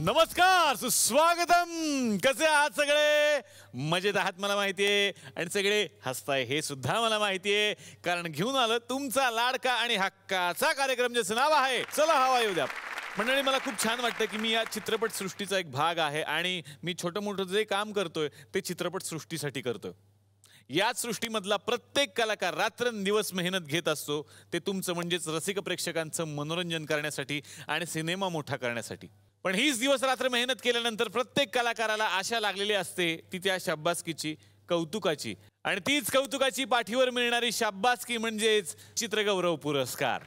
नमस्कार, सुस्वागतम. कसे आहात सगळे? मजेत आहात मला माहिती आहे, आणि सगळे हसताय हे सुद्धा मला माहिती आहे, कारण घेऊन आलं तुमचा लाडका आणि हक्काचा कार्यक्रम ज्याचं नाव आहे चला हवा येऊ द्या. मंडळी, मला खूप छान वाटतं की मी या चित्रपट सृष्टीचा एक भाग आहे आणि मी छोटं मोठं जे काम करतोय ते चित्रपट सृष्टीसाठी करतोय. या सृष्टीमधला प्रत्येक कलाकार रात्रंदिवस मेहनत घेत असतो, ते तुमचं म्हणजेच रसिक प्रेक्षकांचं मनोरंजन करण्यासाठी आणि सिनेमा मोठा करण्यासाठी. पण हीच दिवस रात्र मेहनत केल्यानंतर प्रत्येक कलाकाराला आशा लागलेली असते ती त्या शाब्बासकीची, कौतुकाची, आणि तीच कौतुकाची पाठीवर मिळणारी शाब्बासकी म्हणजेच चित्रगौरव पुरस्कार.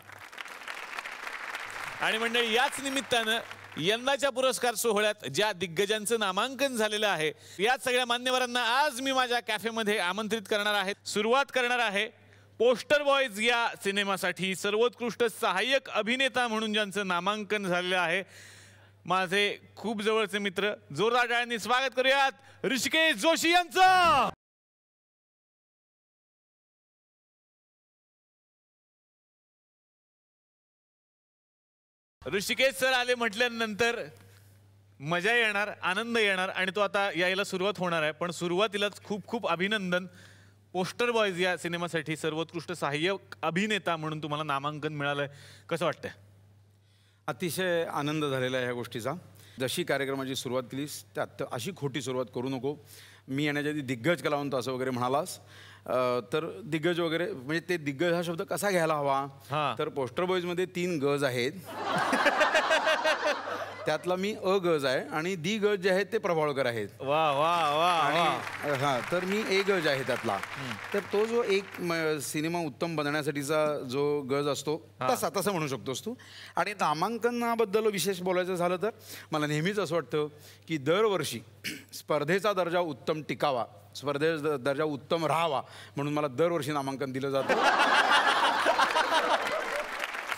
आणि मंडळी, याच निमित्तानं यंदाच्या पुरस्कार सोहळ्यात ज्या दिग्गजांचं नामांकन झालेलं आहे या सगळ्या मान्यवरांना आज मी माझ्या कॅफेमध्ये आमंत्रित करणार आहे. सुरुवात करणार आहे पोस्टर बॉयज या सिनेमासाठी सर्वोत्कृष्ट सहाय्यक अभिनेता म्हणून ज्यांचं नामांकन झालेलं आहे, माझे खूप जवळचे मित्र. जोरदार टाळ्यांनी स्वागत करूयात ऋषिकेश जोशी यांचं. ऋषिकेश सर आले म्हटल्यानंतर मजा येणार, आनंद येणार, आणि तो आता यायला सुरुवात होणार आहे. पण सुरुवातीलाच खूप खूप अभिनंदन. पोस्टर बॉयज या सिनेमासाठी सर्वोत्कृष्ट सहाय्यक अभिनेता म्हणून तुम्हाला नामांकन मिळालंय, कसं वाटतंय? अतिशय आनंद झालेला आहे ह्या गोष्टीचा. जशी कार्यक्रमाची सुरुवात केलीस त्यात अशी खोटी सुरुवात करू नको. मी येण्याच्या आधी दिग्गज कलावंत असं वगैरे म्हणालास, तर दिग्गज वगैरे म्हणजे ते दिग्गज हा शब्द कसा घ्यायला हवा? तर पोस्टर बॉयजमध्ये 3 गज आहेत, त्यातला मी अ गज आहे, आणि दी गज जे आहेत ते प्रभावळकर आहेत. वा वा वा. आणि हां, तर मी ए गज आहे त्यातला. तर तो जो एक सिनेमा उत्तम बनण्यासाठीचा जो गज असतो तसा म्हणू शकतोस तू. आणि नामांकनाबद्दल विशेष बोलायचं झालं तर मला नेहमीच असं वाटतं की दरवर्षी स्पर्धेचा दर्जा उत्तम टिकावा, स्पर्धेचा दर्जा उत्तम राहावा, म्हणून मला दरवर्षी नामांकन दिलं जातं.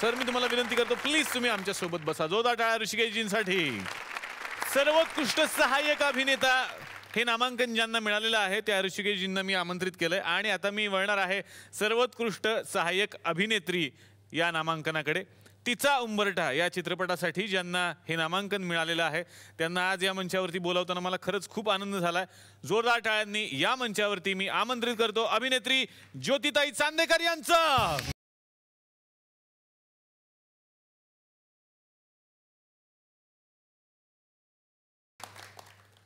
सर, मी तुम्हाला विनंती करतो, प्लीज तुम्ही आमच्या सोबत बसा. जोरदार टाळ्या ऋषिकेशजींसाठी. सर्वोत्कृष्ट सहाय्यक अभिनेता हे नामांकन ज्यांना मिळालेलं आहे त्या ऋषिकेशजींना मी आमंत्रित केलंय. आणि आता मी वळणार आहे सर्वोत्कृष्ट सहाय्यक अभिनेत्री या नामांकनाकडे. तिचा उंबरठा या चित्रपटासाठी ज्यांना हे नामांकन मिळालेलं आहे त्यांना आज या मंचावरती बोलावताना मला खरंच खूप आनंद झालाय. जोरदार टाळ्यांनी या मंचावरती मी आमंत्रित करतो अभिनेत्री ज्योतिताई चांदेकर यांचं.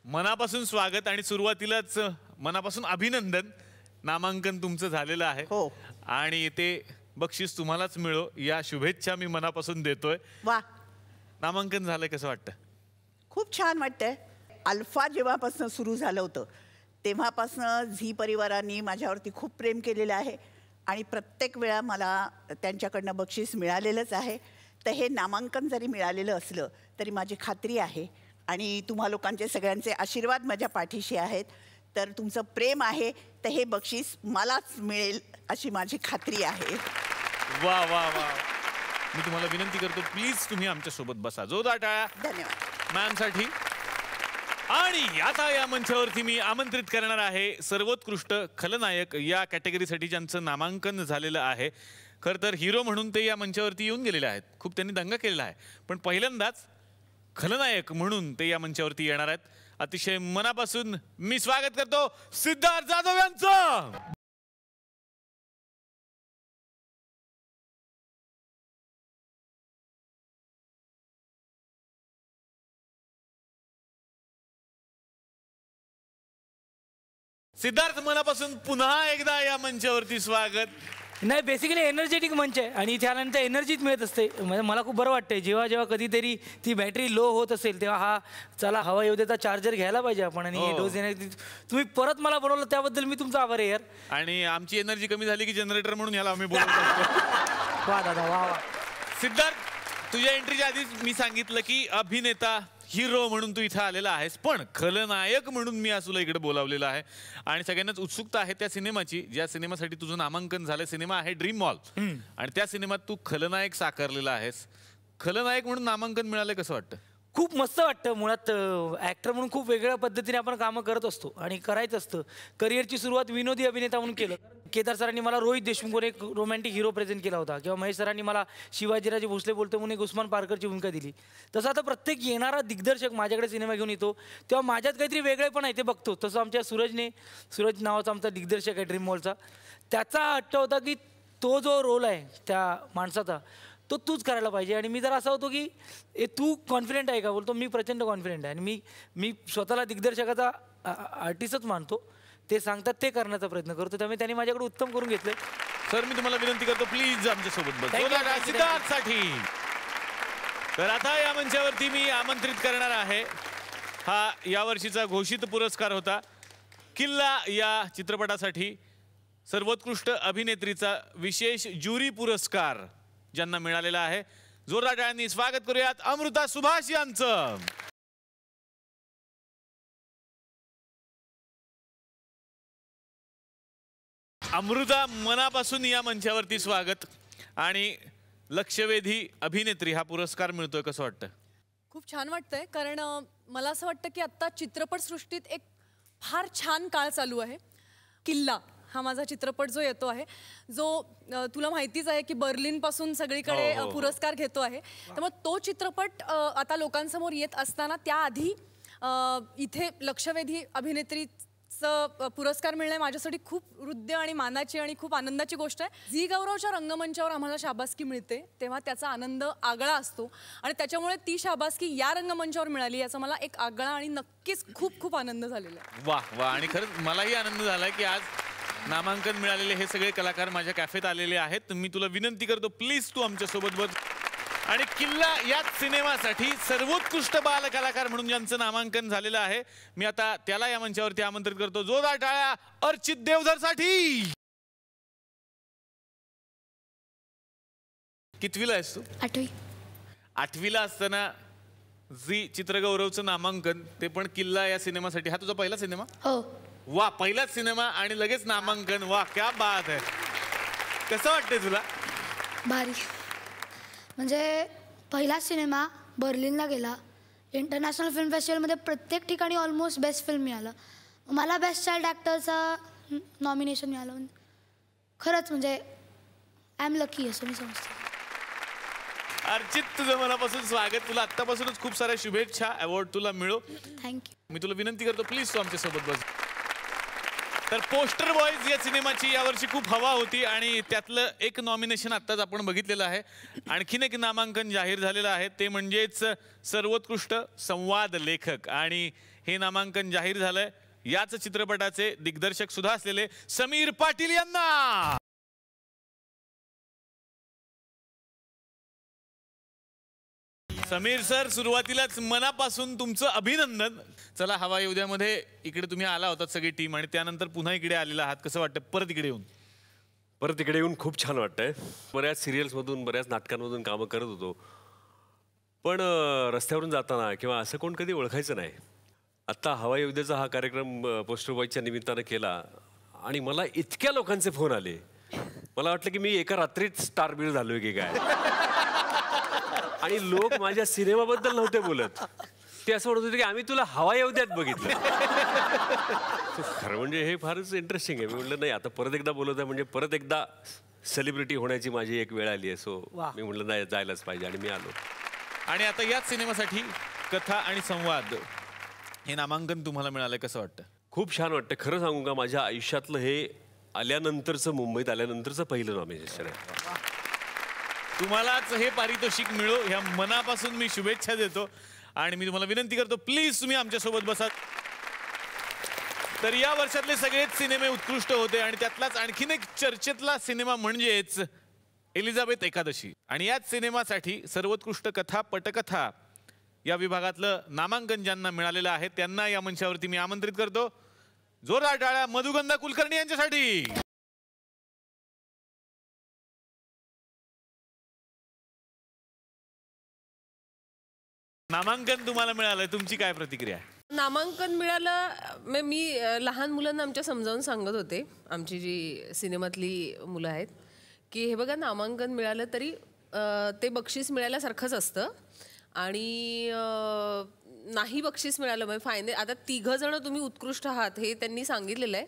मनापासून स्वागत आणि सुरुवातीलाच मनापासून अभिनंदन. नामांकन तुमचं झालेलं आहे आणि ते बक्षीस तुम्हालाच मिळो या शुभेच्छा मी मनापासून देतोय. वा, नामांकन झालंय, कसं वाटतं? खूप छान वाटतंय. अल्फा जेव्हापासून सुरू झालं होतं तेव्हापासून झी परिवारांनी माझ्यावरती खूप प्रेम केलेलं आहे आणि प्रत्येक वेळा मला त्यांच्याकडनं बक्षीस मिळालेलंच आहे. तर हे नामांकन जरी मिळालेलं असलं तरी माझी खात्री आहे आणि तुम्हा लोकांचे सगळ्यांचे आशीर्वाद माझ्या पाठीशी आहेत, तर तुमचं प्रेम आहे, तर हे बक्षीस मलाच मिळेल अशी माझी खात्री आहे. वा वा वा. मी तुम्हाला विनंती करतो, प्लीज तुम्ही आमच्या सोबत बसा. जोरदार टाळ्या धन्यवाद मॅमसाठी. आणि आता या मंचावरती मी आमंत्रित करणार आहे सर्वोत्कृष्ट खलनायक या कॅटेगरीसाठी ज्यांचं नामांकन झालेलं आहे. खरं तर हिरो म्हणून ते या मंचावरती येऊन गेलेले आहेत, खूप त्यांनी दंगा केलेला आहे, पण पहिल्यांदाच खलनायक म्हणून ते या मंचावरती येणार आहेत. अतिशय मनापासून मी स्वागत करतो सिद्धार्थ जाधव यांचं. सिद्धार्थ, मनापासून पुन्हा एकदा या मंचावरती स्वागत. नाही, बेसिकली एनर्जेटिक मंच आहे आणि त्यानंतर एनर्जीच मिळत असते. म्हणजे मला खूप बरं वाटतंय जेव्हा जेव्हा कधीतरी ती बॅटरी लो होत असेल तेव्हा हा चला हवा येऊ देता चार्जर घ्यायला पाहिजे आपण. आणि डोस देण्याची तुम्ही परत मला बोलवलं त्याबद्दल मी तुमचा आभार आहे यार. आणि आमची एनर्जी कमी झाली की जनरेटर म्हणून ह्याला आम्ही बोलतो. वा दादा, वा वा. सिद्धार्थ, तुझ्या एंट्रीच्या आधीच मी सांगितलं की अभिनेता हिरो म्हणून तू इथं आलेला आहेस, पण खलनायक म्हणून मी आज तुला इकडे बोलावलेलं आहे. आणि सगळ्यांनाच उत्सुकता आहे त्या सिनेमाची, ज्या सिनेमासाठी तुझं नामांकन झालं. सिनेमा आहे ड्रीम मॉल, आणि त्या सिनेमात तू खलनायक साकारलेला आहेस. खलनायक म्हणून नामांकन मिळालंय, कसं वाटतं? खूप मस्त वाटतं. मुळात ॲक्टर म्हणून खूप वेगळ्या पद्धतीने आपण कामं करत असतो आणि करायचं असतं. करिअरची सुरुवात विनोदी अभिनेता म्हणून केलं. केदार सरांनी मला रोहित देशमुख एक रोमॅन्टिक हिरो प्रेझेंट केला होता, किंवा महेश सरांनी मला शिवाजीराजे भोसले बोलतो म्हणून एक उस्मान पारकरची भूमिका दिली. तसं आता प्रत्येक येणारा दिग्दर्शक माझ्याकडे सिनेमा घेऊन येतो तेव्हा माझ्यात काहीतरी वेगळेपण आहे ते बघतो. तसं आमच्या सूरज नावाचा आमचा दिग्दर्शक आहे ड्रीम मॉलचा, त्याचा हट्ट होता की तो जो रोल आहे त्या माणसाचा तो तूच करायला पाहिजे. आणि मी जर असा होतो की तू कॉन्फिडेंट आहे का, बोलतो मी प्रचंड कॉन्फिडेंट आहे. आणि मी स्वतःला दिग्दर्शकाचा आर्टिस्टच मानतो. ते सांगतात ते करण्याचा प्रयत्न करतो. त्यामुळे त्यांनी माझ्याकडे उत्तम करून घेतलं. सर मी तुम्हाला विनंती करतो प्लीज आमच्यासोबत बसा सिद्धार्थसाठी. तर आता या मंचावरती मी आमंत्रित करणार आहे, हा यावर्षीचा घोषित पुरस्कार होता किल्ला या चित्रपटासाठी सर्वोत्कृष्ट अभिनेत्रीचा विशेष ज्युरी पुरस्कार ज्यांना मिळालेला आहे. जोरदार टाळ्यांनी स्वागत करूयात अमृता सुभाष यांचं. अमृता, मनापासून या मंचावरती स्वागत. आणि लक्षवेधी अभिनेत्री हा पुरस्कार मिळतोय, कसं वाटतं? खूप छान वाटतंय, कारण मला असं वाटतं की आत्ता चित्रपटसृष्टीत एक फार छान काळ चालू आहे. किल्ला हा माझा चित्रपट जो येतो आहे, जो तुला माहितीच आहे की बर्लिनपासून सगळीकडे पुरस्कार घेतो आहे. त्यामुळे तो चित्रपट आता लोकांसमोर येत असताना त्याआधी इथे लक्षवेधी अभिनेत्रीचं पुरस्कार मिळणे माझ्यासाठी खूप हृदय आणि मानाची आणि खूप आनंदाची गोष्ट आहे. झी गौरवच्या रंगमंचावर आम्हाला शाबासकी मिळते तेव्हा त्याचा आनंद आगळा असतो, आणि त्याच्यामुळे ती शाबासकी या रंगमंचावर मिळाली याचा मला एक आगळा आणि नक्कीच खूप खूप आनंद झालेला आहे. वाह वाह. आणि खरंच मलाही आनंद झालाय की आज नामांकन मिळालेले हे सगळे कलाकार माझ्या कॅफेत आलेले आहेत. मी तुला विनंती करतो प्लीज तू आमच्या सोबत बस. आणि किल्ला या सिनेमासाठी सर्वोत्कृष्ट बाल कलाकार म्हणून ज्यांचं नामांकन झालेलं आहे, मी आता त्याला या मंचावरती आमंत्रित करतो. जोरदार टाळ्या अर्चित देवधरसाठी. कितवीला आहेस तू? 8वी. 8वीला असताना झी चित्रगौरवचं नामांकन, ते पण किल्ला या सिनेमासाठी. हा तुझा पहिला सिनेमा? हो. वा, पहिलाच सिनेमा आणि लगेच नामांकन. वा, क्या बात आहे. कसं वाटतंय तुला? भारी. म्हणजे पहिला सिनेमा बर्लिनला गेला, इंटरनॅशनल फिल्म फेस्टिवलमध्ये प्रत्येक ठिकाणी ऑलमोस्ट बेस्ट फिल्म मिळालं. मला बेस्ट चाइल्ड ॲक्टरचा नॉमिनेशन मिळालं. खरंच म्हणजे आय एम लकी असं मी समजते. अर्चित, तुझं मनापासून स्वागत. तुला आत्तापासूनच खूप साऱ्या शुभेच्छा. अवॉर्ड तुला मिळो. थँक्यू. मी तुला विनंती करतो प्लीज तू आमच्या सोबत बस. तर पोस्टर बॉयज या सिनेमाची यावर्षी खूप हवा होती आणि त्यातलं एक नॉमिनेशन आत्ताच आपण बघितलेलं आहे. आणखीन एक नामांकन जाहीर झालेलं आहे, ते म्हणजेच सर्वोत्कृष्ट संवाद लेखक. आणि हे नामांकन जाहीर झालंय याच चित्रपटाचे दिग्दर्शक सुद्धा असलेले समीर पाटील यांना. समीर सर, सुरुवातीलाच मनापासून तुमचं अभिनंदन. चला हवा येऊ द्यामध्ये इकडे तुम्ही आला होतात सगळी टीम, आणि त्यानंतर पुन्हा इकडे आलेला आहात. कसं वाटतं परत इकडे येऊन? परत इकडे येऊन खूप छान वाटतंय. बऱ्याच सिरियल्समधून बऱ्याच नाटकांमधून कामं करत होतो, पण रस्त्यावरून जाताना किंवा असं कोण कधी ओळखायचं नाही. आत्ता हवा येऊ द्याचा हा कार्यक्रम पोस्टर बॉयच्या निमित्तानं केला आणि मला इतक्या लोकांचे फोन आले, मला वाटलं की मी एका रात्रीत स्टार बीड झालोय की काय. आणि लोक माझ्या सिनेमाबद्दल नव्हते बोलत, ते असं म्हणत होते की आम्ही तुला हवा येऊ द्यात बघितलं. खरं म्हणजे हे फारच इंटरेस्टिंग आहे. मी म्हटलं नाही, आता परत एकदा बोलत आहे म्हणजे परत एकदा सेलिब्रिटी होण्याची माझी एक वेळ आली आहे. सो मी म्हटलं नाही, जायलाच पाहिजे, आणि मी आलो. आणि आता याच सिनेमासाठी कथा आणि संवाद हे नामांकन तुम्हाला मिळालंय, कसं वाटतं? खूप छान वाटतं. खरं सांगू का, माझ्या आयुष्यातलं हे आल्यानंतरचं, मुंबईत आल्यानंतरचं पहिलं नॉमिनेशन आहे. तुम्हालाच हे पारितोषिक मिळो ह्या मनापासून मी शुभेच्छा देतो. आणि मी तुम्हाला विनंती करतो प्लीज तुम्ही आमच्यासोबत बसा. तर या वर्षातले सगळेच सिनेमे उत्कृष्ट होते, आणि त्यातलाच आणखीन एक चर्चेतला सिनेमा म्हणजेच एलिझाबेथ एकादशी. आणि याच सिनेमासाठी सर्वोत्कृष्ट कथा पटकथा या विभागातलं नामांकन ज्यांना मिळालेलं आहे त्यांना या मंचावरती मी आमंत्रित करतो. जोरदार टाळ्या मधुगंधा कुलकर्णी यांच्यासाठी. नामांकन तुम्हाला मिळालंय, तुमची काय प्रतिक्रिया आहे? नामांकन मिळालं, मी लहान मुलांना आमच्या समजावून सांगत होते, आमची जी सिनेमातली मुलं आहेत, की हे बघा नामांकन मिळालं तरी ते बक्षीस मिळाल्यासारखंच असतं. आणि नाही बक्षीस मिळालं. म्हणजे फायनल आता 3 जण तुम्ही उत्कृष्ट आहात हे त्यांनी सांगितलेलं आहे,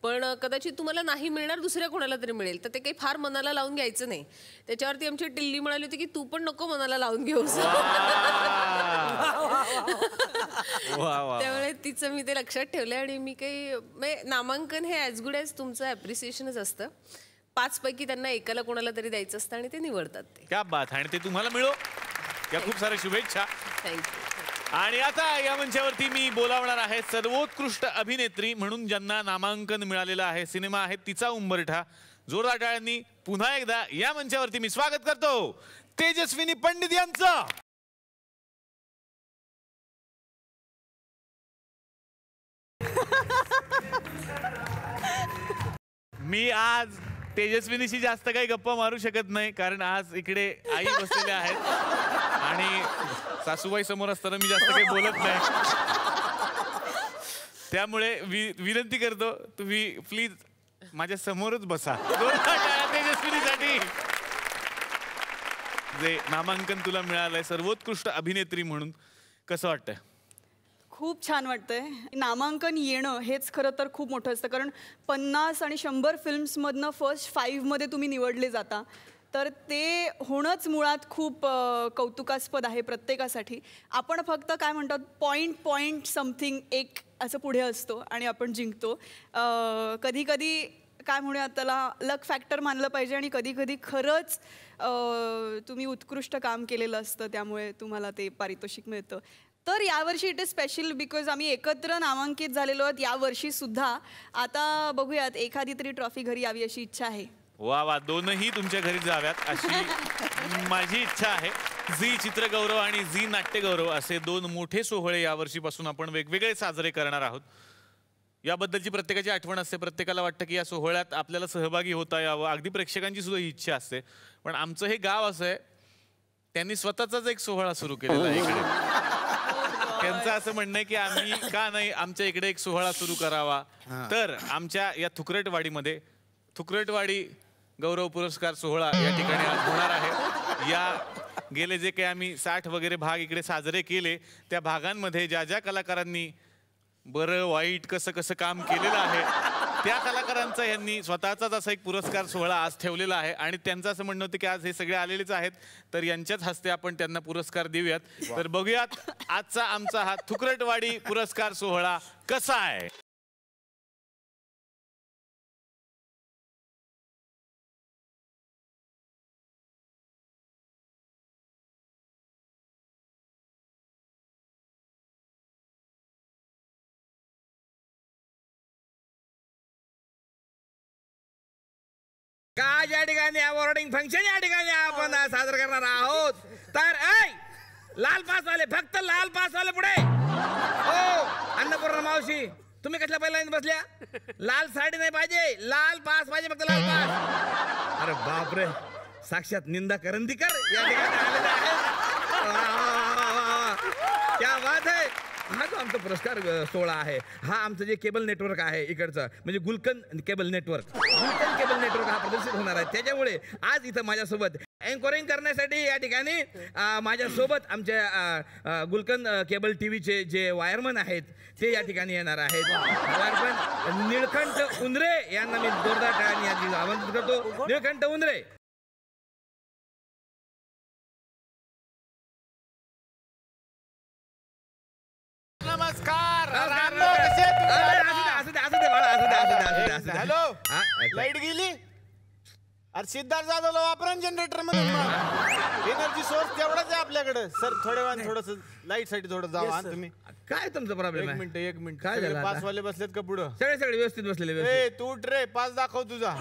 पण कदाचित तुम्हाला नाही मिळणार, दुसऱ्या कोणाला तरी मिळेल. तर ते काही फार मनाला लावून घ्यायचं नाही. त्याच्यावरती आमची टिल्ली म्हणाली होती की तू पण नको मनाला लावून घेऊस. त्यामुळे तिचं मी ते लक्षात ठेवलंय. आणि मी काही म्हणजे नामांकन हे ॲज गुड ॲज तुमचं ॲप्रिसिएशनच असतं. 5 पैकी त्यांना एकाला कोणाला तरी द्यायचं असतं आणि ते निवडतात. ते क्या बात. आणि ते तुम्हाला मिळो या खूप साऱ्या शुभेच्छा. थँक्यू. आणि आता या मंचावरती मी बोलावणार आहे सर्वोत्कृष्ट अभिनेत्री म्हणून ज्यांना नामांकन मिळालेलं आहे. सिनेमा आहे तिचा उंबरठा. जोरदार टाळ्यांनी पुन्हा एकदा या मंचावरती मी स्वागत करतो तेजस्विनी पंडित यांचं. मी आज तेजस्विनीशी जास्त काही गप्पा मारू शकत नाही, कारण आज इकडे आई बसलेल्या आहेत आणि सासूबाई समोर असताना मी जास्त काही बोलत नाही. त्यामुळे विनंती करतो तुम्ही प्लीज माझ्या समोरच बसा. तेजस्विनीसाठी जे नामांकन तुला मिळालंय सर्वोत्कृष्ट अभिनेत्री म्हणून, कसं वाटतंय? खूप छान वाटतंय. नामांकन येणं हेच खरं तर खूप मोठं असतं, कारण 50 आणि 100 फिल्म्समधनं फर्स्ट 5 मध्ये तुम्ही निवडले जाता. तर ते होणंच मुळात खूप कौतुकास्पद आहे प्रत्येकासाठी. आपण फक्त काय म्हणतात पॉईंट समथिंग एक असं पुढे असतो आणि आपण जिंकतो. कधी कधी काय म्हणूयात त्याला लक फॅक्टर मानलं पाहिजे आणि कधी कधी खरंच तुम्ही उत्कृष्ट काम केलेलं असतं, त्यामुळे तुम्हाला ते पारितोषिक मिळतं. तर यावर्षी इट इज स्पेशल बिकॉज आम्ही एकत्र नामांकित झालेलो आहोत यावर्षी सुद्धा. आता बघूयात एखादी तरी ट्रॉफी घरी यावी अशी इच्छा आहे. वा वा, दोनही तुमच्या घरी जाव्यात अशी माझी इच्छा आहे. झी चित्रगौरव आणि झी नाट्यगौरव असे 2 मोठे सोहळे यावर्षीपासून आपण वेगवेगळे साजरे करणार आहोत. याबद्दलची प्रत्येकाची आठवण असते. प्रत्येकाला वाटतं की या सोहळ्यात आपल्याला सहभागी होता यावं. अगदी प्रेक्षकांची सुद्धा ही इच्छा असते. पण आमचं हे गाव असं आहे, त्यांनी स्वतःचाच एक सोहळा सुरू केलेला आहे इकडे. त्यांचं असं म्हणणं आहे की आम्ही का नाही आमच्या इकडे एक सोहळा सुरू करावा. तर आमच्या या थुकरटवाडीमध्ये थुकरटवाडी गौरव पुरस्कार सोहळा या ठिकाणी आज होणार आहे. या गेले जे काही आम्ही 60 वगैरे भाग इकडे साजरे केले, त्या भागांमध्ये ज्या ज्या कलाकारांनी बरं वाईट कसं कसं काम केलेलं आहे, त्या कलाकारांचा यांनी स्वतःचाच असा एक पुरस्कार सोहळा आज ठेवलेला आहे. आणि त्यांचं असं म्हणणं होतं की आज हे सगळे आलेलेच आहेत, तर यांच्याच हस्ते आपण त्यांना पुरस्कार देऊयात. तर बघूयात आजचा आमचा हा थुकरटवाडी पुरस्कार सोहळा कसा आहे. आज या ठिकाणी अवॉर्डिंग फंक्शन या ठिकाणी आपण साजरं करणार आहोत. तर लाल पासवाले, फक्त लाल पासवाले पुढे. हो अन्नपूर्णा मावशी, तुम्ही कसल्या पहिल्यांदा बसल्या? लाल साडी नाही पाहिजे, लाल पास पाहिजे, फक्त लाल पास. अरे बापरे, साक्षात निंदा करंदीकर या ठिकाणी आलेले आहेत. क्या बात आहे. हा जो आमचा पुरस्कार सोहळा आहे, हा आमचं जे केबल नेटवर्क आहे इकडचं, म्हणजे गुलकंद केबल नेटवर्क हा प्रदर्शित होणार आहे. त्याच्यामुळे आज इथं माझ्यासोबत अँकरिंग करण्यासाठी या ठिकाणी माझ्यासोबत आमच्या गुलकंद केबल टीव्हीचे जे वायरमन आहेत ते या ठिकाणी येणार आहेत. वायरमन निळकंठ उंदरे यांना मी जोरदार टाळ्यांनी आमंत्रित करतो. निळकंठ उंदरे. नमस्कार. हॅलो, लाईट गेली. अरे सिद्धार्थ जाधवला वापरा जनरेटर म्हणून. एनर्जी सोर्स तेवढाच आहे आपल्याकडे. सर थोड्या वेळाने थोडस लाईट साठी थोडं जावा तुम्ही. काय तुमचा प्रॉब्लेम? एक मिनिट काय झालं? पाचवाले बसलेत का पुढं? सगळे व्यवस्थित बसलेले. ए तू उठ रे, पास दाखव तुझा.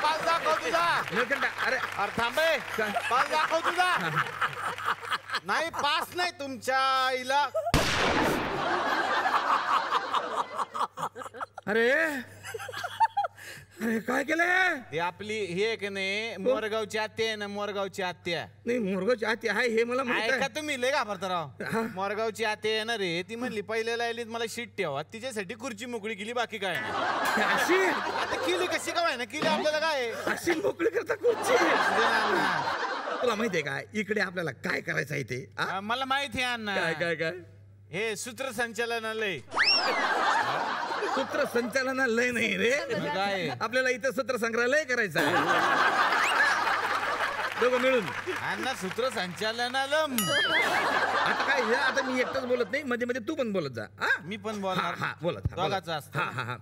पास दाखव तुझा. अरे अरे थांबे, पास दाखव तुझा. नाही पास नाही तुमच्या आईला. अरे अरे काय केलंय? हे आपली हे की नाही मोरगावची आत्या आहे ना, मोरगावची आत्या. नाही मोरगावची आत्या आहे हे मला माहित ऐका आहे. तुम्ही लय घाबरता राव. मोरगावची आत्या आहे ना रे, ती म्हणली पहिल्याला आली मला शीट ठेवा, तिच्यासाठी खुर्ची मोकळी केली, बाकी काय नाही. अशी आता केली कशी काय ना केली आपल्याला काय अशी मोकळी करता खुर्ची. तुला माहितीये काय इकडे आपल्याला काय करायचं आहे ते मला माहिती आहे अण्णा. काय काय काय हे सूत्रसंचालनालय. सूत्रसंचालनालय नाही रे. काय आपल्याला इथं सूत्रसंग्रहालय करायचं आहे. दोघं मिळून अण्णा सूत्रसंचालनालम. आता काय हे आता मी एकटाच बोलत नाही मध्ये मध्ये तू पण बोलत जा. मी पण बोलणार. हा बोलत दोघांचं असतं. हा.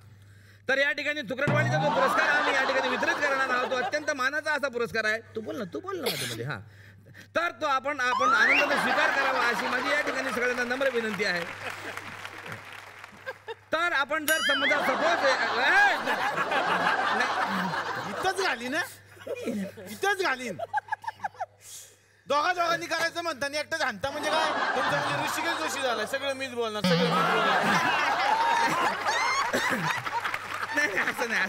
तर या ठिकाणी तुकडवाडीचा जो पुरस्कार आम्ही या ठिकाणी वितरित करणार आहोत तो अत्यंत मानाचा असा पुरस्कार आहे. तू बोल ना मध्ये हा. तर तो आपण आनंदाने स्वीकार करावा अशी माझी या ठिकाणी सगळ्यांना नम्र विनंती आहे. तर आपण जर समजा सपोज इथंच घालीन इथंच घालीन. दोघांनी करायचं म्हणताना एकटाच हाणता म्हणजे काय तुमचं म्हणजे ऋषिकेश जोशी झाला. सगळं मीच बोलणार नाही असं नाही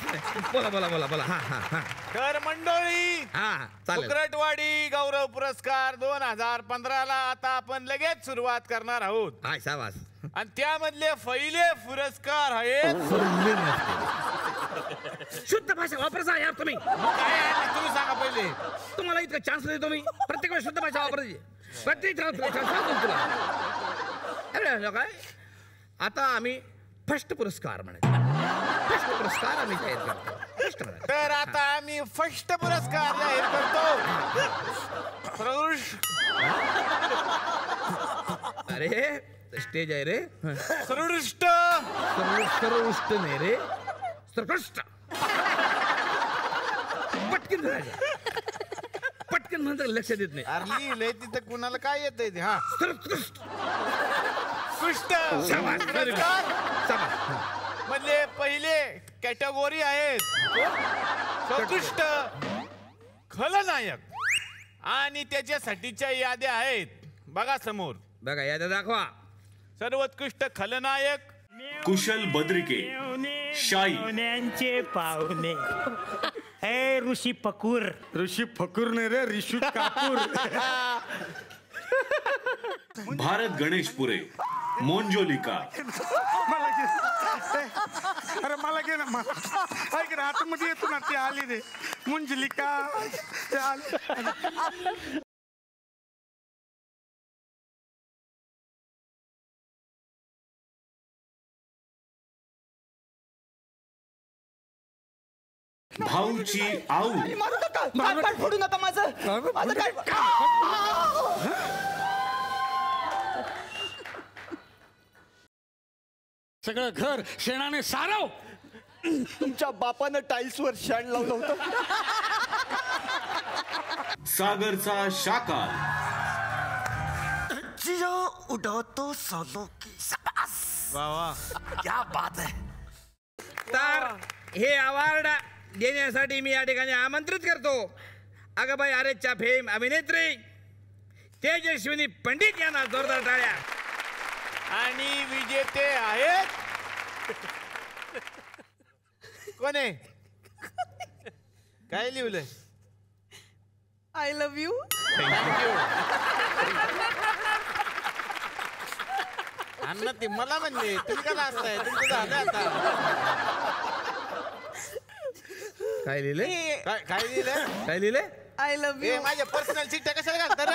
बोला हा. तर मंडळी हा चालेल. तुकडवाडी गौरव पुरस्कार 2015ला आता आपण लगेच सुरुवात करणार आहोत. हाय शाबास. आणि त्यामधले पहिले पुरस्कार आहेत. शुद्ध भाषा वापरसा यार तुम्ही. काय आहे तुम्ही सांगा पहिले. तुम्हाला इतका चान्स देतो मी प्रत्येक वेळेस शुद्ध भाषा वापरायची. प्रत्येक तुला काय आता आम्ही फर्स्ट पुरस्कार म्हणायचं. फर्स्ट पुरस्कार आम्ही जाहीर करतो. तर आता आम्ही फर्स्ट पुरस्कार जाहीर करतो. अरे स्टेज आहे रे. सर्वोत्कृष्ट सर्वोत्कृष्ट नाही रे सर्वोत्कृष्ट. पटकन म्हणतात लक्ष देत नाही. अरे लिहिलंय तिथं कुणाला काय येतंय ते. हा सर्वोत्कृष्ट मधले पहिले कॅटेगोरी आहेत सर्वोत्कृष्ट खलनायक आणि त्याच्यासाठीच्या याद्या आहेत. बघा समोर बघा याद्या दाखवा. सर्वोत्कृष्ट खलनायक कुशल बद्रिके, शाई पाहुणे हे ऋषी फकूर नाही रे ऋषी कापूर. भारत गणेशपुरे, मोंजोलिका, अरे मला घे ना ऐक ना आतमध्ये येतो ना ते आली रे मुंजलिका ते आली. भाऊची आऊ, फोडू नका माझं काय. सगळं घर शेणाने सारव. तुमच्या बापानं टाईल्सवर शेण लावलं होतं. सागरचा शाकाल, उडवतो सोलो की शाबास. वा क्या बात है. तर हे अवॉर्ड देण्यासाठी मी या ठिकाणी आमंत्रित करतो अगबाई आरेच्या फेम अभिनेत्री तेजस्विनी पंडित यांना जोरदार टाळ्या. आणि विजेते आहेत कोण आहे. काय लिहिलंय. I love you. थँक्यू. अण्णा ते मला म्हणले तुम्ही का असताय. तुमचं झालं आता. काय लिहिले काय लिहिलंय. काय लिहिले. I love you. माझ्या पर्सनल चिठ्ठ्या कशाला घालतात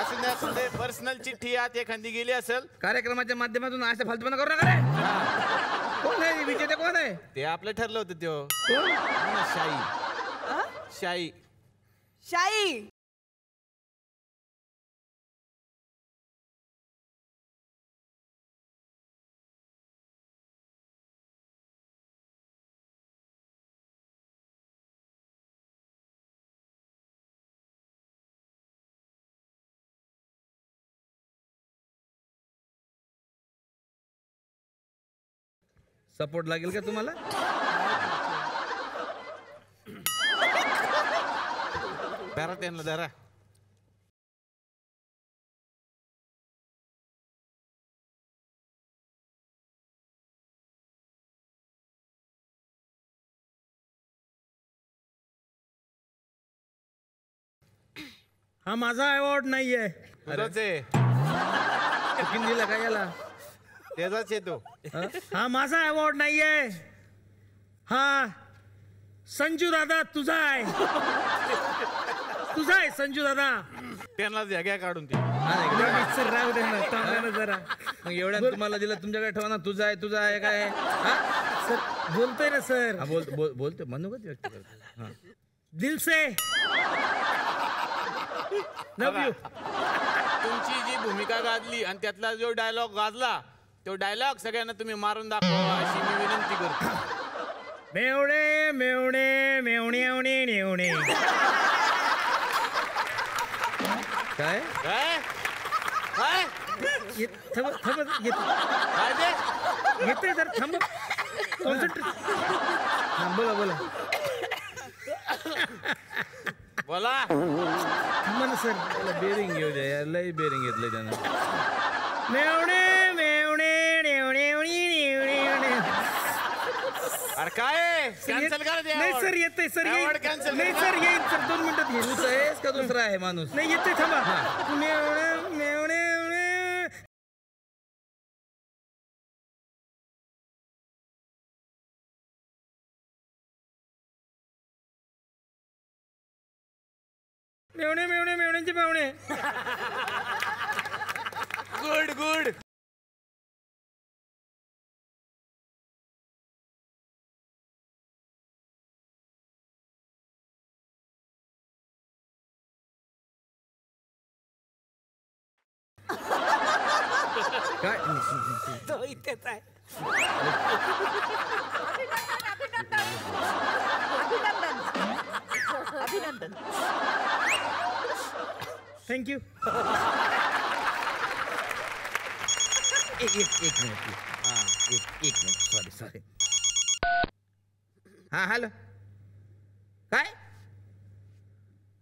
असं दे. पर्सनल चिठ्ठी आत एखादी गेली असेल कार्यक्रमाच्या माध्यमातून अशा फालतूपणा करू नका रे. कोण आहे विजेते कोण आहे. ते आपलं ठरलं होतं त्यो शाई. शाई. सपोर्ट लागेल का तुम्हाला. धरा त्यांना धरा. हा माझा अवॉर्ड नाहीये. तुझाच आहे. दिला काय याला. त्याचाच येतो. हा माझा अवॉर्ड नाहीये. हा संजू दादा तुझा आहे. तुझा आहे संजू दादा. त्यांना घ्या काढून ते. सर राहू दे ना, थांबा ना जरा. मग एवढ्या तुम्हाला दिलं तुमच्याकडे ठेवा ना. तुझा आहे काय? सर बोलतोय ना सर. बोलतोय मनोगत व्यक्त करतो. दिल से लव यू. तुमची जी भूमिका गाजली आणि त्यातला जो डायलॉग गाजला तो डायलॉग सगळ्यांना तुम्ही मारून दाखवा अशी मी विनंती करतो. मेवणे मेवणे मेवणे नेवणे. काय काय काय येते जर थांब. बोला बोला बोला. थांबा ना सर. त्याला बेरिंग घेऊ द्या यार. लई बेरिंग घेतलंय त्यानं. मेवणे मेवणे नेवणे नेवणे. अरे काय कॅन्सल करा ते. नाही सर येते सर येईल. कॅन्सल. नाही सर येईल सर 2 मिनिटात येईल. तूच आहेस का दुसरा आहे माणूस? नाही येते थांबा. मेवणे मेवणे मेवणे मेवणे मेवण्यांचे पाहुणे. Good good. काय तो इथेच आहे. अभिनंदन. थँक्यू. एक मिनिट. एक मिनिट. सॉरी. हा हॅलो. काय?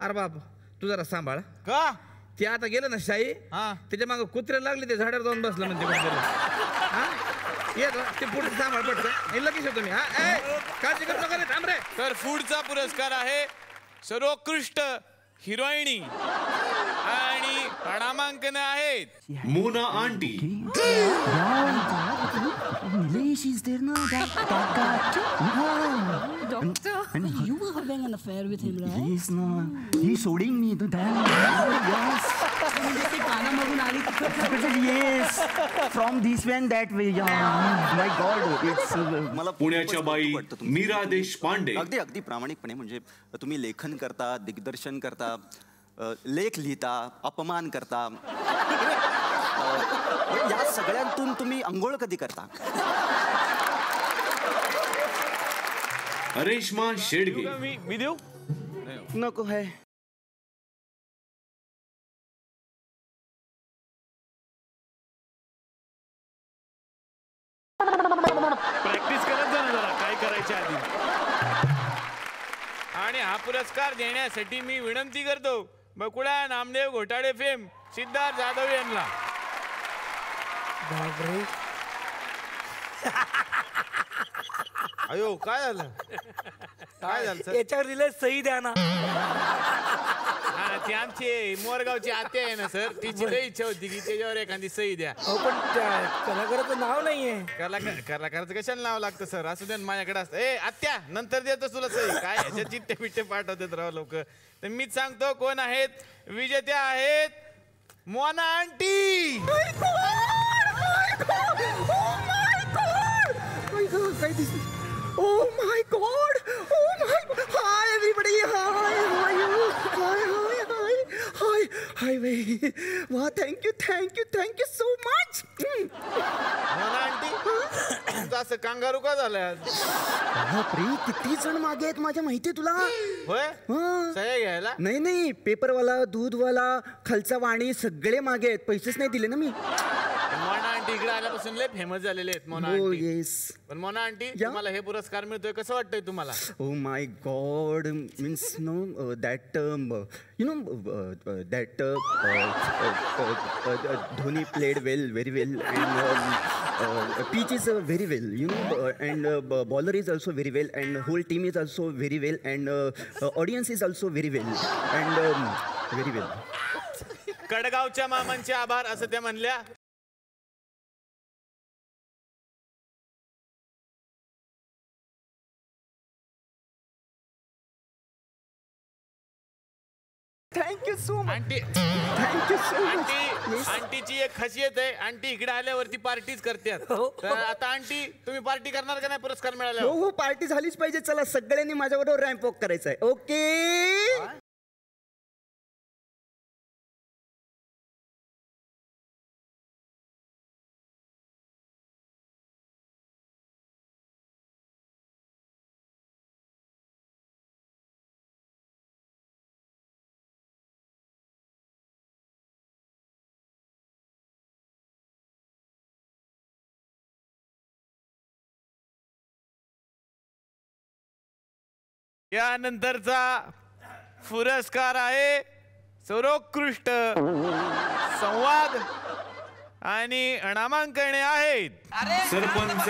अरे बाप तू जरा सांभाळ. का ते आता गेलं ना शाही. त्याच्या मागं कुत्रे लागले ते झाडावर जाऊन बसलं म्हणजे. ये ते पुढे सांभाळ पटकन. लगेच येतो मी. काळजी करू नका रे. थांब रे. तर पुढचा पुरस्कार आहे सर्वोत्कृष्ट हिरोईनी आणि नामांकन आहेत Mona aunty, She's there now. That guy. Doctor. And you were having an affair with him, right? He's not. He's showing me the damn. Yes. Yes. From this way and that way. Yeah. My God. It's. मला पुण्याच्या बाई मीरा देशपांडे. अगदी प्रामाणिकपणे म्हणजे तुम्ही लेखन करता, दिग्दर्शन करता, लेख लिहिता, अपमान करता. या सगळ्यांतून तुम्ही अंघोळ कधी करता? रेश्मा शेडगे. मी देऊ नको है. प्रॅक्टिस करत जा ना जरा काय करायच्या आधी. आणि हा पुरस्कार देण्यासाठी मी विनंती करतो बकुळा नामदेव घोटाळे फेम सिद्धार्थ जाधव यांना. अयो काय झालं? काय झालं सर? याच्यावर दिलंय सही द्या ना. हा ती आमची मोरगावची आत्या आहे ना सर, तिची लई इच्छा होती की त्याच्यावर एखादी सही द्या. पण कलाकाराचं नाव नाहीये. कलाकाराचं कशाला नाव लागतं सर? असू दे माझ्याकडे असतं. ए आत्या नंतर देतो तुला सही. काय ह्याच्या चिट्टे बिट्टे पाठवतात राव लोक. तर मीच सांगतो कोण आहेत विजेत्या आहेत Mona aunty. Oh my God! Oh my God! Hi everybody! Hi! How are you? Hi! Wait! Wow! Thank you so much! Mona aunty तुझं असं कांगारू का झालंय? बापरे किती जण मागे आहेत माझ्या माहिती तुला. होय सह्या घ्यायला? नाही पेपरवाला, दूधवाला, खालचा वाणी सगळे मागे आहेत. पैसेच नाही दिले ना मी. मोना आंटी इकडे आल्यापासून लय फेमस झालेले आहेत मोना Oh आंटी. yes. पण मोना आंटी तुम्हाला हे पुरस्कार मिळतोय कसं वाटतंय तुम्हाला? Oh my God! Means no that you know that Dhoni played very well and pitch is very well, you know, and bowler is also very well and whole team is also very well and audience is also very well and very well. कडगावच्या मामांचे आभार असं त्या म्हणल्या. Thank you so much aunty thank you so much आंटीची एक खासियत आहे, aunty इकडे आल्यावरती पार्टीच करतात. तर आता आंटी तुम्ही पार्टी करणार का नाही पुरस्कार मिळाला? हो हो पार्टी झालीच पाहिजे. चला सगळ्यांनी माझ्याबरोबर रॅम्प वॉक करायचं आहे. ओके यानंतरचा पुरस्कार आहे सर्वोत्कृष्ट संवाद आणि नामांकने आहेत. सरपंच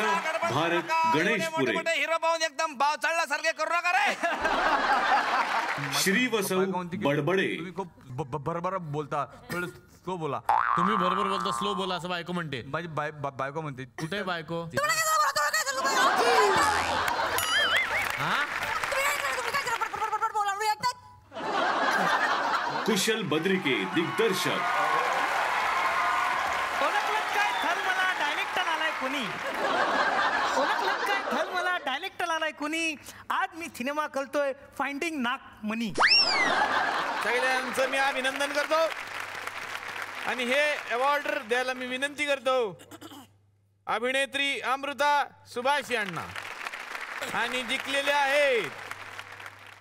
भारत गणेशपुरे, हिरो पाहून एकदम भाव चढल्यासारखे करू नका रे. श्री वसव बडबडे. बरोबर बोलता थोडं स्लो बोला. तुम्ही बरोबर बोलता, स्लो बोला असं बायको म्हणते. माझी बायको म्हणते. कुठे बायको? कुशल बद्रिके दिग्दर्शक. डायरेक्टर आलाय कोणी. आज मी सिनेमा करतोय फाइंडिंग नाग मनी. सगळ्यांचं मी अभिनंदन करतो आणि हे अवॉर्ड द्यायला मी विनंती करतो अभिनेत्री अमृता सुभाष यांना. आणि जिंकलेले आहेत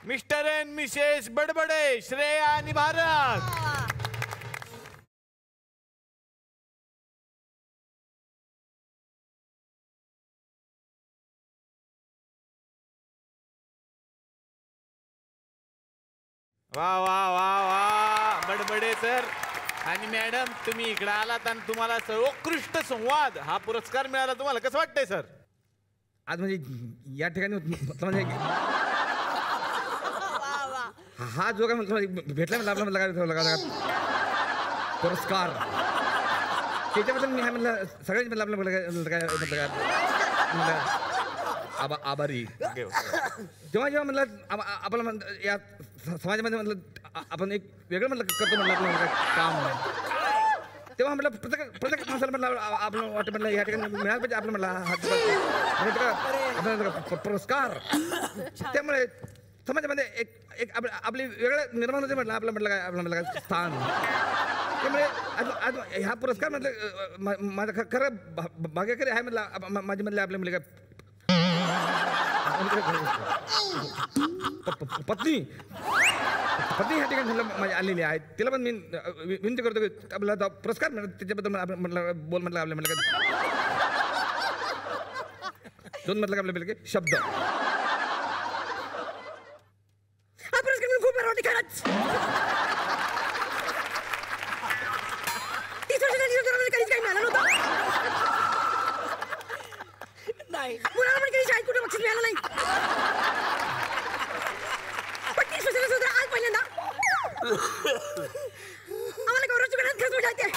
मिस्टर एंड मिसेस बडबडे, श्रेया आणि भारत. वा वा वा वा बडबडे सर आणि मॅडम, तुम्ही इकडे आलात आणि तुम्हाला सर्वोत्कृष्ट संवाद हा पुरस्कार मिळाला. तुम्हाला कसं वाटतंय सर? आज म्हणजे या ठिकाणी म्हणजे हा जो काय भेटला आपला पुरस्कार त्याच्याबद्दल मी म्हणलं सगळ्यांनी आभारी. जेव्हा जेव्हा म्हणलं आपण या समाजामध्ये म्हटलं आपण एक वेगळं म्हटलं करतो म्हटलं आपलं काम, तेव्हा म्हटलं प्रत्येक माणसाला म्हटलं आपलं वाटतं म्हटलं या ठिकाणी मिळायला पाहिजे आपलं म्हटलं हा पुरस्कार. त्यामुळे समाजामध्ये एक आपली वेगळं निर्माण होते म्हटलं आपलं म्हटलं काय आपलं म्हटलं काय स्थान. त्यामुळे आज ह्या पुरस्कार म्हटलं माझं खरं भाग्यकारी आहे म्हटलं माझी म्हटलं आपल्या मुली काय पत्नी ह्या ठिकाणी म्हटलं माझी आलेली आहे. तिला पण मी विनंती करतो की आपल्याला पुरस्कार मिळत त्याच्याबद्दल म्हटलं बोल म्हटलं आपल्या म्हटलं काय दोन म्हटलं आपल्या की शब्द. हा पुरस्कार खूप बरं वाटते खरंच. 30 वर्षांच्या कधीच काही मिळालं नव्हतं. मुलाला पण कधी शाळेत कुठे बक्षीस मिळालं नाही. पण 30 वर्षाला सुद्धा आज पहिल्यांदा आम्हाला गौरव चुकण्यात खरंच मजा येते.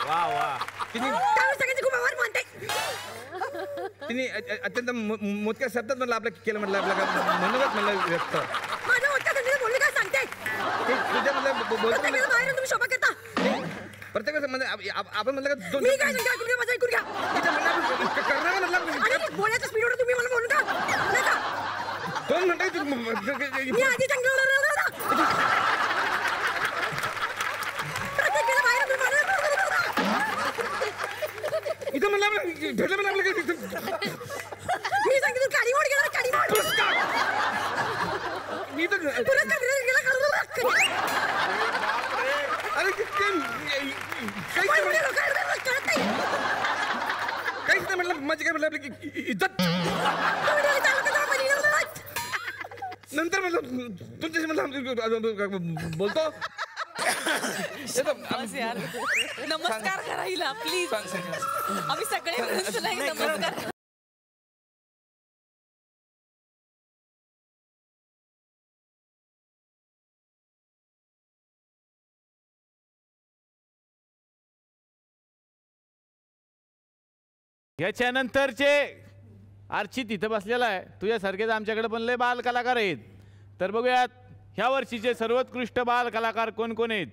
वा वा. त्यावेळेस सगळ्यांचे खूप आभार मानते. तिने अत्यंत मोजक्या शब्दात म्हणलं आपलं केलं म्हटलं आपलं मनोगत म्हणलं व्यक्त. माझ्या मोजक्या संधीने बोलले काय सांगते तुझ्या म्हणलं बोलतो बाहेर तुम्ही शोभा करता प्रत्येक वेळेस म्हणजे आपण म्हणलं का दोन मी काय सांगा तुम्ही माझं ऐकून घ्या. करणार म्हणलं बोलायच्या स्पीडवर तुम्ही मला बोलू का नाही का 2 मिनिटं मी आधी चांगलं इथं म्हणलं भेटलं म्हणलं आपलं मी सांगितलं काडी मोड गेला काडी मोड मी तर अरे काहीच नाही म्हटलं माझी काय म्हटलं आपली इज्जत. नंतर म्हटलं तुमच्याशी म्हटलं बोलतो. नमस्कार करा हिला प्लीज. आम्ही सगळे नमस्कार. याच्यानंतरचे अर्चित इथं बसलेला आहे. तुझ्यासारखेच आमच्याकडे पण लय बाल कलाकार आहेत. तर बघूयात ह्या वर्षीचे सर्वोत्कृष्ट बाल कलाकार कोण कोण आहेत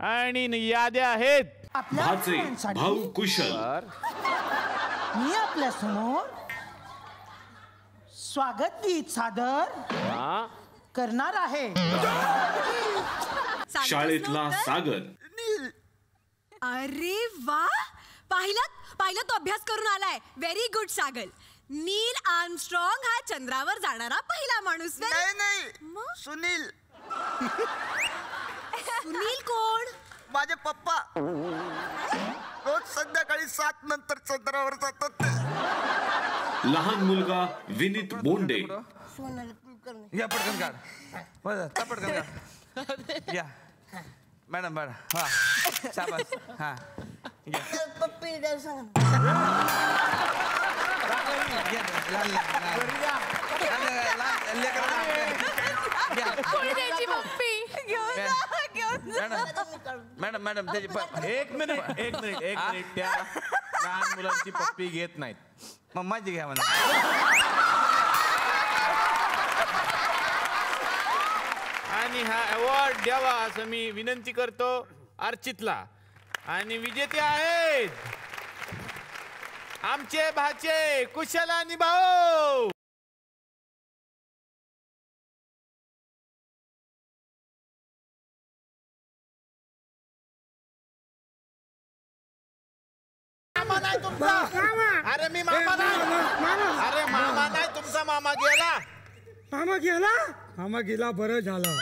आणि याद्या आहेत. भाचे भाऊ कुशल, मी आपल्या समोर स्वागत गीत सादर करणार आहे. शाळेतला सागर. अरे वा, पाहिलं तो अभ्यास करून आलाय. व्हेरी गुड सागर. नील आर्मस्ट्रॉंग हा चंद्रावर जाणारा पहिला माणूस. नाही सुनील. सुनील कोण? माझे पप्पा रोज संध्याकाळी 7 नंतर चंद्रावर जातात. लहान मुलगा विनीत बोंडे. या पटकन काढ, पटकन काढ. या मॅडम मॅडम. हा शाबास. हा मॅडम मॅडम त्याची एक मिनिट त्या लहान मुलांची पप्पी घेत नाहीत. मग माझी घ्या म्हणा. आणि हा अवॉर्ड द्यावा असं मी विनंती करतो अर्चितला. आणि विजेते आहेत आमचे भाचे कुशल आणि भाऊ. अरे मी मामा नाही. अरे मामा नाही, तुमचा मामा गेला. मामा गेला बरं झालं.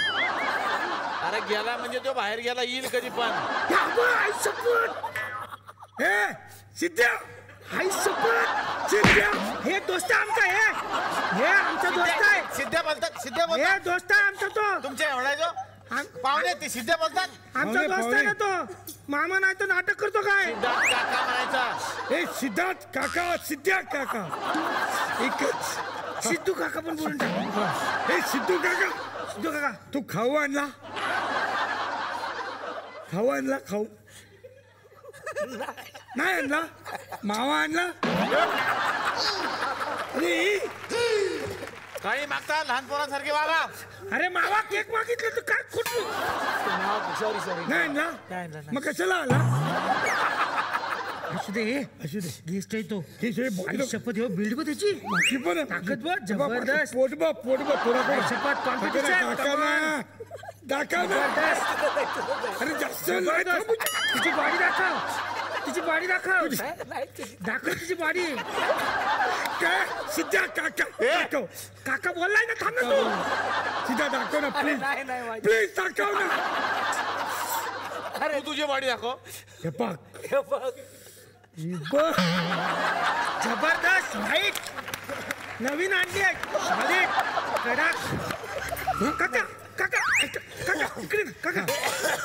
अरे गेला म्हणजे तो बाहेर गेला, येईल कधी पण. सिद्ध्या हे दोस्त आमचा. हे आमचा दोस्त आहे. सिद्ध्या बोलतात. हे दोस्त आहे आमचा. तो तुमच्या एवढा जो पाहुणे ते सिद्ध्या बोलतात. आमचा दोस्त आहे ना तो. मामा नाही तो नाटक करतो काय. काका म्हणायचा. हे सिद्धार्थ काका, सिद्ध्या काका एकच. सिद्धू काका पण बोलून टाक. हे सिद्धू काका तू खाऊ आणला. खाऊ नाही आणला. मावा आणला. अरे काही मागता लहान पोरांसारखे वागा. अरे मावा केक मागितलं तू काय खोट. सॉरी नाही आणला. मग कशाला आला. असू दे गेस्ट आहे तो. शपथ हो बिल्ड बघ त्याची ताकद बघ जबरदस्त. पोट बघ थोडा शपथ कॉम्पिटिशन अरे जास्त तिची बॉडी दाखव. दाखव तिची बॉडी. काय सिद्ध्या काका बोललाय ना. थांब ना तू. सिद्ध्या दाखव ना प्लीज. प्लीज दाखव ना. अरे तुझी बॉडी दाखव. हे बघ जबरदस्त लाईट नवीन आणली आहे. काका इकडे काका.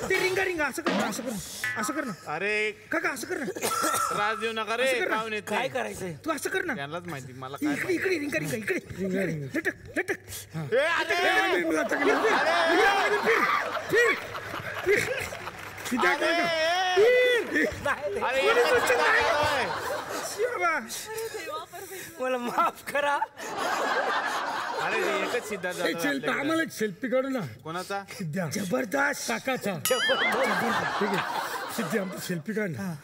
ते रिंगा असं कर ना. अरे काका असं कर ना. त्रास देऊ नका रे. पाहुणे काय करायचंय तू असं कर ना. त्यांनाच माहिती मला. इकडे रिंगा इकडे लटक. मला माफ करा. अरे एकच सिद्धार्थ सेल्फी आम्हाला एक सेल्फी काढू ना. कोणाचा. सिद्ध्या जबरदस्त काकाचा. ठीक आहे सिद्धी आमची सेल्फी काढ ना.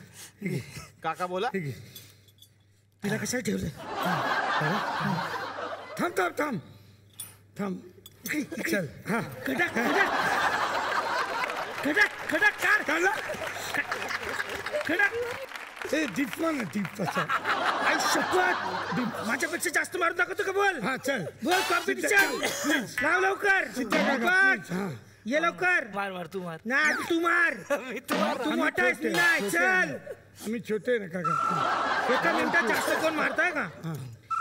ठीक आहे काका बोला. ठीक आहे तिला कशाला ठेवलं. थांब चल. हा खडक दीप तसा. आई शपथ माझ्यापेक्षा जास्त मारून दाखवतो का. बोल. हा चल बोल कॉम्पिटिशन. लाव लवकर. ये लवकर. मार तू मार. नाही तू मार. तू मोठा आहेस मी नाही. चल आम्ही छोटे ना काका. एका मिनिटात जास्त कोण मारताय का.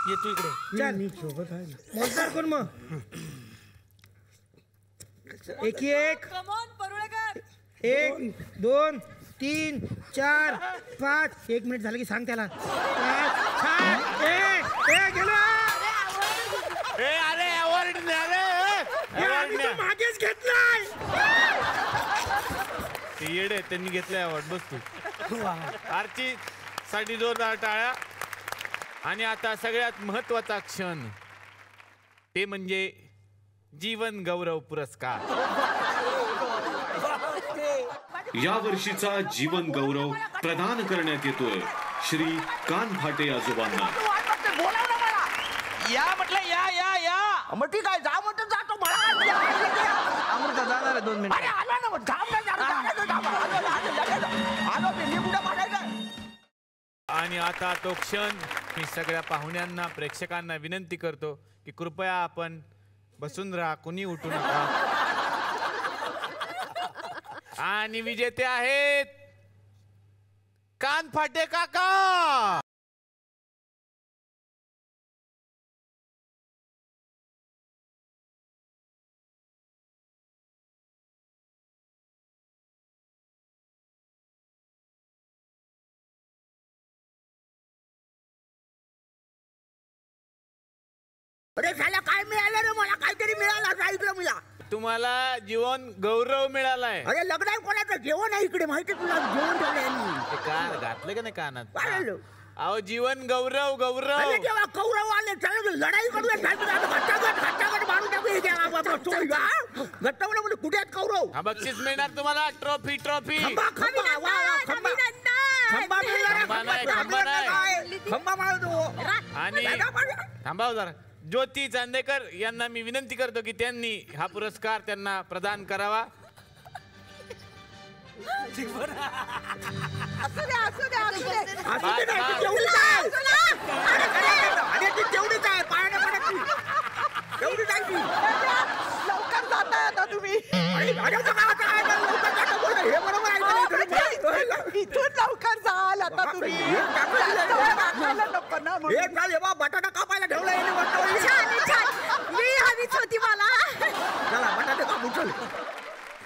ये तू इकडे. चल मी सोबत आहे ना. मोजदार कोण मग. एक 1 2 3 4 5. 1 मिनिट झालं की सांग त्याला. 5 6 गेलो. अरे अवॉर्ड मागेच घेतलाय. येडे त्यांनी घेतलाय अवॉर्ड. बस तू. आरची साठी जोरदार टाळ्या. आणि आता सगळ्यात महत्वाचा क्षण ते म्हणजे जीवन गौरव पुरस्कार. या वर्षीचा जीवन गौरव प्रदान करण्यात येतोय श्री कानफाटे आजोबांना. या म्हटलं या या या मग ठीक आहे जा म्हणतो जातो मला अमृता जाणार आहे 2 मिनिट. अरे आला ना मग थांब ना आलो मी कुठे मागायचं. आणि आता तो क्षण मी सगळ्या पाहुण्यांना प्रेक्षकांना विनंती करतो की कृपया आपण बसून राहा, कुणी उठू नका. आणि विजेते आहेत कानफाटे काका. अरे झालं काय मिळालं रे मला काहीतरी मिळालं ऐकलं मला. तुम्हाला जीवन गौरव मिळालाय. अरे लग्न आहे कोणाचं जेवण आहे इकडे माहिती तुला जेवण ठेवलंय. कान घातलं का नाही कानात. अहो जीवन गौरव गौरव. अरे जेव्हा कौरव आले चला लढाई करूया घट्टाघट मारून टाकू. घट्टावर म्हणजे कुठे आहेत कौरव. हा बक्षीस मिळणार तुम्हाला. Trophy trophy. आणि थांबा जरा. ज्योती चांदेकर यांना मी विनंती करतो की त्यांनी हा पुरस्कार त्यांना प्रदान करावा. लवकर जाताय आता तुम्ही. इथून लवकर जाल आता तुम्ही. बटाटा कापायला ठेवला. मी हवीच होती मला. चला बटाटे कापून चल.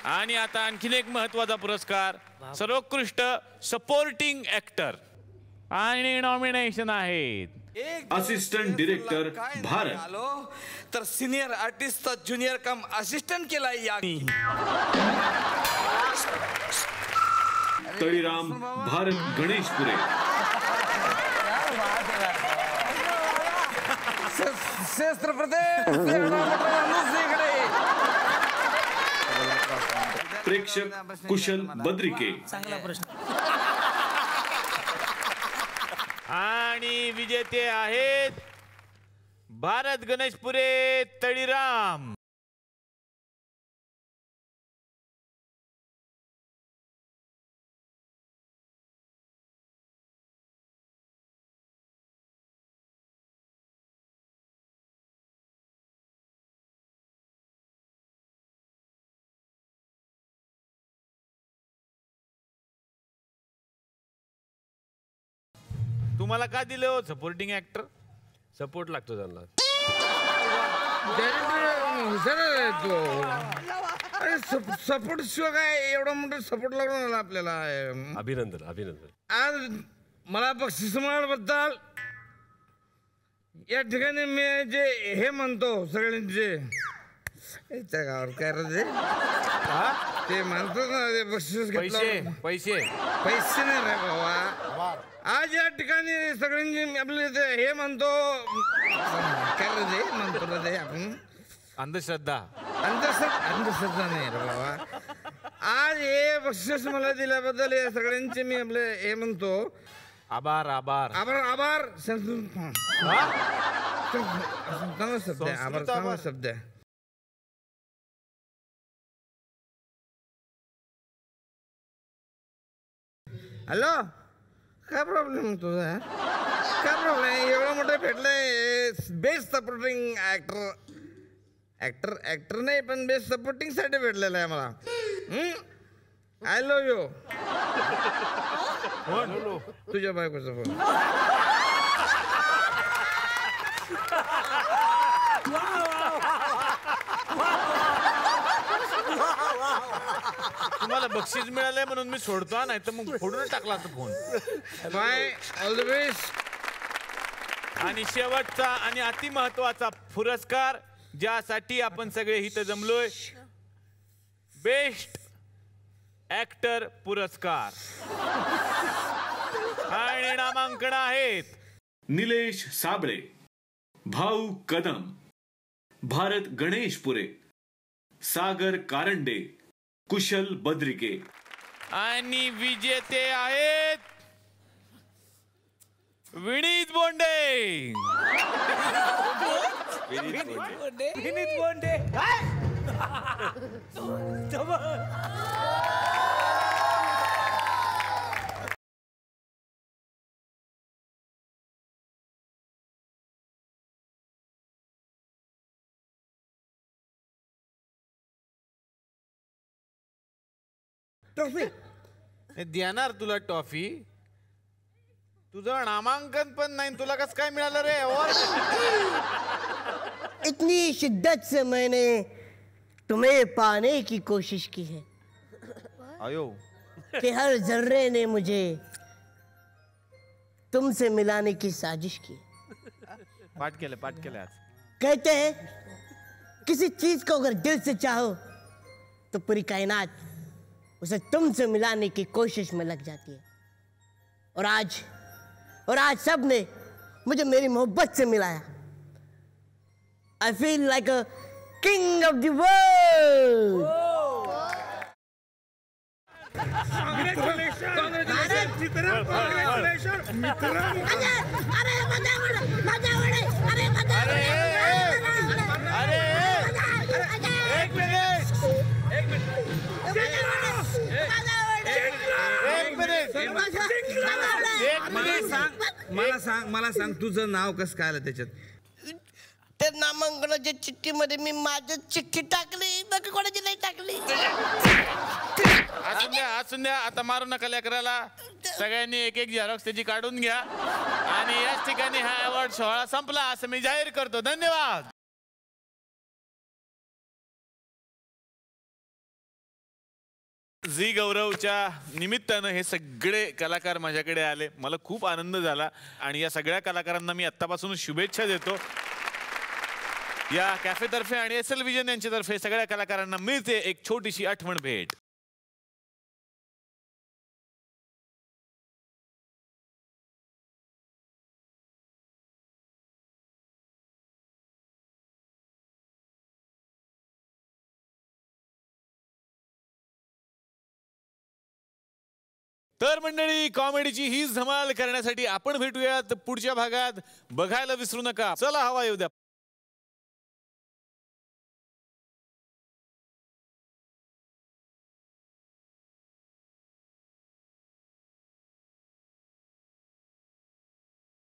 आणि आता आणखीन एक महत्वाचा पुरस्कार सर्वोत्कृष्ट सपोर्टिंग ऍक्टर. आणि नॉमिनेशन आहेत असिस्टंट डिरेक्टर भारत. आलो तर सिनियर आर्टिस्टचा ज्युनियर कम असिस्टंट केलाय या. तळीराम भारत गणेशपुरे. प्रेक्षक कुशल बद्रिके. चांगला प्रश्न. आणि विजेते आहेत भारत गणेशपुरे तळीराम. तुम्हाला का दिलं हो सपोर्टिंग ऍक्टर. सपोर्ट लागतो त्यांना. अरे सपोर्ट शिवाय काय एवढा मोठा सपोर्ट लागून आला आपल्याला. अभिनंदन अभिनंदन. आज मला बक्षीस मिळाल्याबद्दल या ठिकाणी मी जे हे म्हणतो सगळ्यांचे गावावर काय रे ते म्हणतो ना ते बक्षीस पैसे पैसे पैसे नाही रे बाबा. आज या ठिकाणी सगळ्यांची आपले हे म्हणतो काय रे म्हणतो ते आपण अंधश्रद्धा. अंधश्रद्धा नाही रे बाबा. आज हे बक्षीस मला दिल्याबद्दल या सगळ्यांचे मी आपले हे म्हणतो आभार आभार आभार आभार. चांगला शब्द आहे आभार. चांगला शब्द आहे. हॅलो काय प्रॉब्लेम तुझा. काय प्रॉब्लेम एवढं मोठं भेटलंय. बेस्ट सपोर्टिंग ऍक्टर नाही पण बेस्ट सपोर्टिंग साठी भेटलेलं आहे मला. I love you. तुझ्या बायकोचा फोन. तुम्हाला बक्षीस मिळालंय म्हणून मी सोडतो, नाही तर मग फोडून टाकला तो phone. Bye all the best. आणि शेवटचा आणि अति महत्वाचा पुरस्कार ज्यासाठी आपण सगळे इथं जमलोय, बेस्ट ऍक्टर पुरस्कार. आणि नामांकन आहेत निलेश साबळे, भाऊ कदम, भारत गणेशपुरे, सागर कारंडे, कुशल बद्रिके. आणि विजेते आहेत विनीत बोंडे. विनीत बोंडे. देणार तुला टॉफी. तुझं नामांकन पण नाही, तुला कसं काय मिळालं रे अवॉर्ड? इतनी शिद्दत से मैंने तुम्हें पाने की कोशिश की है आयो कि हर जर्रे ने मुझे तुमसे मिलाने की साजिश की. पाठ केलं आज. कहते हैं किसी चीज को अगर दिल से चाहो तो पूरी कायनात उसे तुमसे मिलाने की कोशिश में लग जाती है. और आज सब ने मुझे मेरी मोहब्बत से मिलाया. I feel like a king of the world. मला सांग तुझं नाव कसं काय आलं त्याच्यात? त्या नामांकनाच्या चिठ्ठीमध्ये मी माझी चिठ्ठी टाकली, बाकी कोणाची नाही टाकली. असून द्या आता मारू नका लेकराला. सगळ्यांनी एक एक झेरॉक्स त्याची काढून घ्या आणि याच ठिकाणी हा अवॉर्ड सोहळा संपला असं मी जाहीर करतो. धन्यवाद. झी गौरवच्या निमित्तानं हे सगळे कलाकार माझ्याकडे आले. मला खूप आनंद झाला आणि या सगळ्या कलाकारांना मी आत्तापासून शुभेच्छा देतो. या कॅफेतर्फे आणि SL विजन यांच्यातर्फे सगळ्या कलाकारांना मिळते एक छोटीशी आठवण भेट. तर मंडळी, कॉमेडीची हीच धमाल करण्यासाठी आपण भेटूयात पुढच्या भागात. बघायला विसरू नका. चला हवा येऊ द्या.